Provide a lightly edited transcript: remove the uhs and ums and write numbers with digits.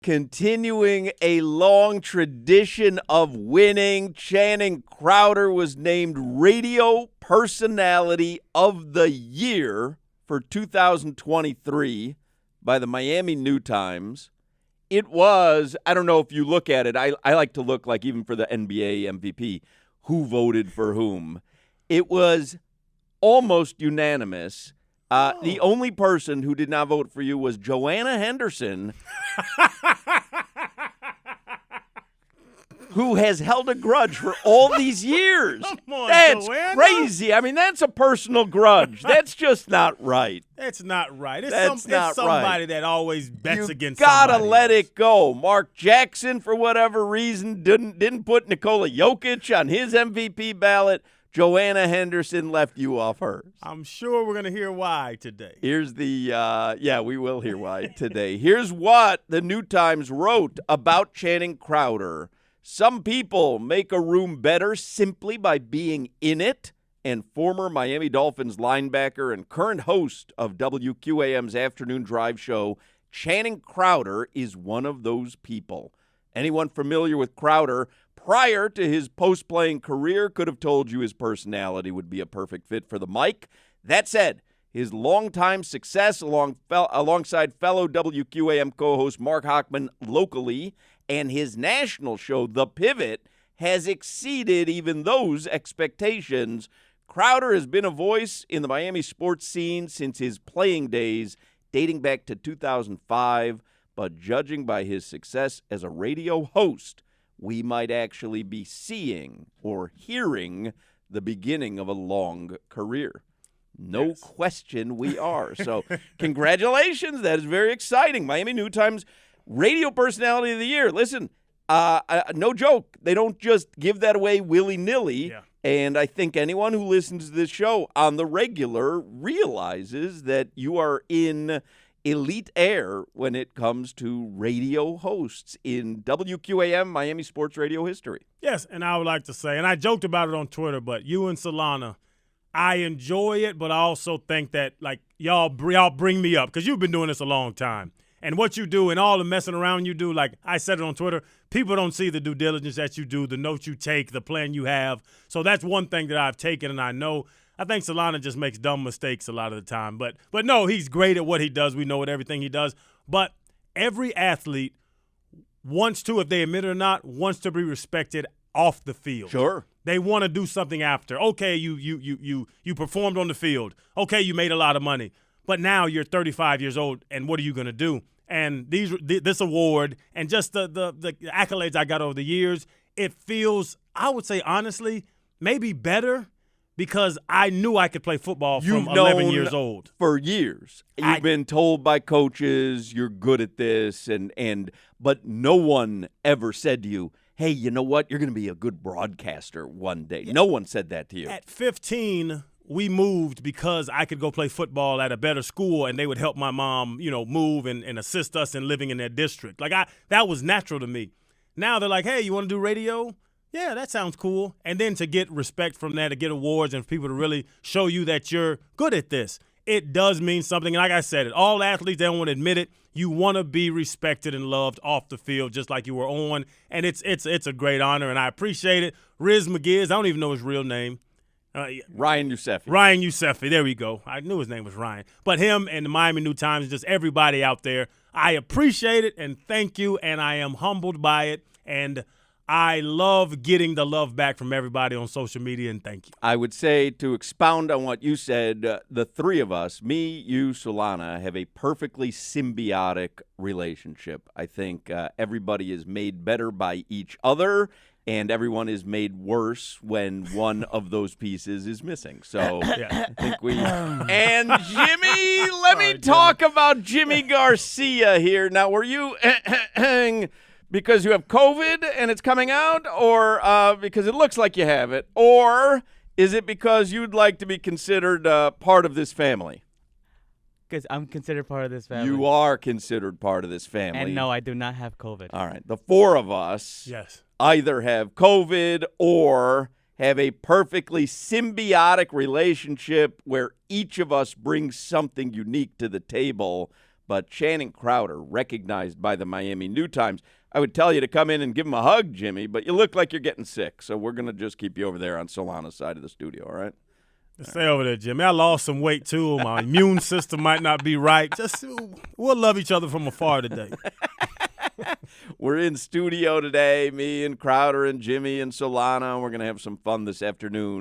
Continuing a long tradition of winning, Channing Crowder was named Radio Personality of the Year for 2023 by the Miami New Times. It was, I don't know if you look at it, I like to look like even for the NBA MVP, who voted for whom. It was almost unanimous. The only person who did not vote for you was Joanna Henderson, who has held a grudge for all these years. Come on, that's Joanna. crazy. I mean, that's a personal grudge. That's just not right. It's not right. It's, That's not it's somebody right. that always bets You against gotta somebody let else. it go. Mark Jackson, for whatever reason, didn't put Nikola Jokic on his MVP ballot. Joanna Henderson left you off hers. I'm sure we're going to hear why today. Here's the, we will hear why today. Here's what the New Times wrote about Channing Crowder. Some people make a room better simply by being in it, and former Miami Dolphins linebacker and current host of WQAM's afternoon drive show, Channing Crowder, is one of those people. Anyone familiar with Crowder prior to his post-playing career could have told you his personality would be a perfect fit for the mic. That said, his longtime success alongside fellow WQAM co-host Mark Hochman locally and his national show, The Pivot, has exceeded even those expectations. Crowder has been a voice in the Miami sports scene since his playing days, dating back to 2005, but judging by his success as a radio host, we might actually be seeing or hearing the beginning of a long career. No question we are. So congratulations. That is very exciting. Miami New Times Radio Personality of the Year. Listen, no joke. They don't just give that away willy-nilly. Yeah. And I think anyone who listens to this show on the regular realizes that you are in elite air when it comes to radio hosts in WQAM Miami sports radio history. Yes, and I would like to say, and I joked about it on Twitter, but you and Solana, I enjoy it, but I also think that, like, y'all bring me up because you've been doing this a long time. And what you do and all the messing around you do, like I said it on Twitter, people don't see the due diligence that you do, the notes you take, the plan you have. So that's one thing that I've taken, and I know. I think Solana just makes dumb mistakes a lot of the time. But no, he's great at what he does. We know what everything he does. But every athlete wants to, if they admit it or not, wants to be respected off the field. Sure. They want to do something after. Okay, you performed on the field. Okay, you made a lot of money. But now you're 35 years old, and what are you going to do? And this award and just the accolades I got over the years, it feels, I would say honestly, maybe better because I knew I could play football from 11 years old. For years. You've been told by coaches you're good at this, but no one ever said to you, hey, you know what? You're going to be a good broadcaster one day. Yeah. No one said that to you. At 15, we moved because I could go play football at a better school, and they would help my mom, move and assist us in living in their district. That was natural to me. Now they're like, hey, you want to do radio? Yeah, that sounds cool. And then to get respect from that, to get awards and for people to really show you that you're good at this, it does mean something. And like I said, all athletes, they don't want to admit it. You want to be respected and loved off the field just like you were on. And it's a great honor, and I appreciate it. Riz McGiz, I don't even know his real name. Ryan Yousefi. Ryan Yousefi. There we go. I knew his name was Ryan. But him and the Miami New Times, just everybody out there, I appreciate it and thank you, and I am humbled by it. And I love getting the love back from everybody on social media, and thank you. I would say, to expound on what you said, the three of us, me, you, Solana, have a perfectly symbiotic relationship. I think everybody is made better by each other, and everyone is made worse when one of those pieces is missing. So Yeah. I think we – and Jimmy, let me talk about Jimmy Garcia here. Now, were you because you have COVID and it's coming out, or because it looks like you have it, or is it because you'd like to be considered part of this family? Because I'm considered part of this family. You are considered part of this family. And no, I do not have COVID. All right. The four of us either have COVID or have a perfectly symbiotic relationship where each of us brings something unique to the table. but Channing Crowder, recognized by the Miami New Times. I would tell you to come in and give him a hug, Jimmy, but you look like you're getting sick, so we're going to just keep you over there on Solana's side of the studio, all right? Stay over there, Jimmy. I lost some weight, too. My immune system might not be right. Just we'll love each other from afar today. We're in studio today, me and Crowder and Jimmy and Solana. We're going to have some fun this afternoon.